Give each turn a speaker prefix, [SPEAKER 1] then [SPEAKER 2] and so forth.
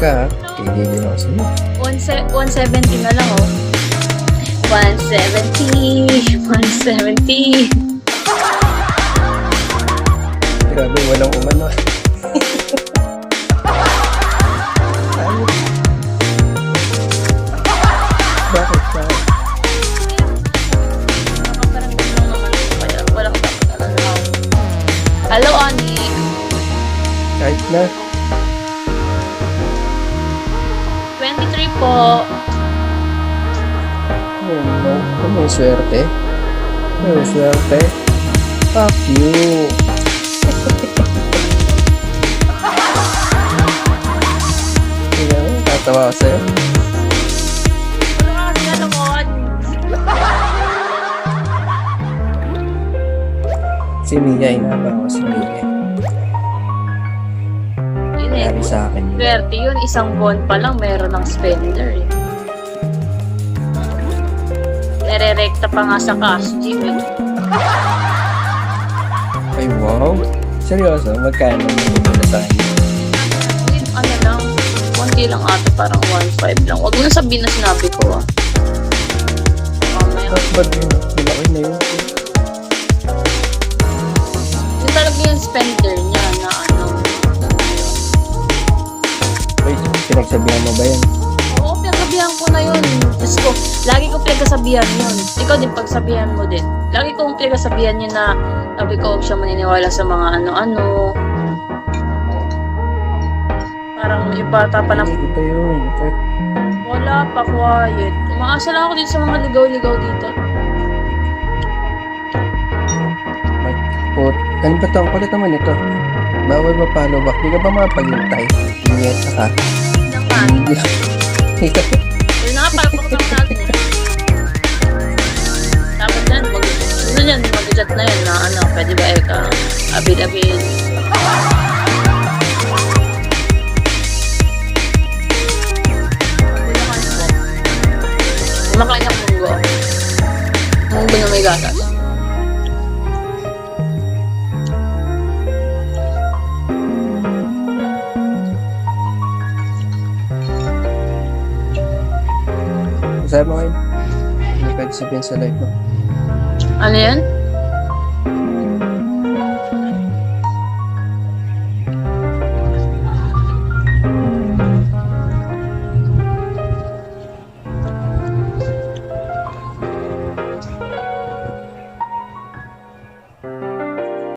[SPEAKER 1] ka ha. Kailigin ako sa'yo.
[SPEAKER 2] 170 na lang oh. 170. 170.
[SPEAKER 1] Grabe, walang umano. Ayun. Bakit?
[SPEAKER 2] Nakaparangit lang naman ako kaya walang dapat alam. Hello, Ani.
[SPEAKER 1] Kahit na.
[SPEAKER 2] 23 po.
[SPEAKER 1] May swerte. May swerte. Fuck you. Tatawa ako sa'yo.
[SPEAKER 2] Ano ka kasi nalungkot?
[SPEAKER 1] Si Mia, inabang ko si Mia.
[SPEAKER 2] Yun eh.
[SPEAKER 1] Sabi sa akin yun.
[SPEAKER 2] Swerte yun. Isang buwan pa lang meron ng spender eh. Nare-rekta pa nga sa cash G eh.
[SPEAKER 1] Ay, wow. Seryoso, magkano mo sa akin?
[SPEAKER 2] Ano lang, konti lang ata, parang 1.5 lang. Huwag mo na sabihin na sinabi ko ah. Mamaya.
[SPEAKER 1] Ba't yun? Malaki na yun.
[SPEAKER 2] Yun talaga yung spender niya na ano.
[SPEAKER 1] Wait, pinagsabihan mo ba yan?
[SPEAKER 2] Oo, pinagsabihan ko na yun. Diyos ko, lagi ko pinagsabihan yun. Ikaw din, pagsabihan mo din. Lagi ko pinagsabihan yun na sabi ko, huwag siya maniniwala sa mga ano-ano. Parang yung bata pa lang.
[SPEAKER 1] Ito yun.
[SPEAKER 2] Wala pa, quiet. Umaasa lang ako dito sa mga ligaw-ligaw dito.
[SPEAKER 1] Put. Ano ba ito? Ang kulit naman ito. Bawal ma-follow back. Di ka ba mapaghintay? Ingat ka.
[SPEAKER 2] Naman. Yun na nga, palapakot natin eh. Tama dyan, ano dyan, mag-chat na yun na ano, pwede ba Eka? Abid-abid. Kumakain ng munggo. Munggo na may gatas.
[SPEAKER 1] Sabi mo kayo. Hindi pwede sabihin sa live mo.
[SPEAKER 2] Ano yan?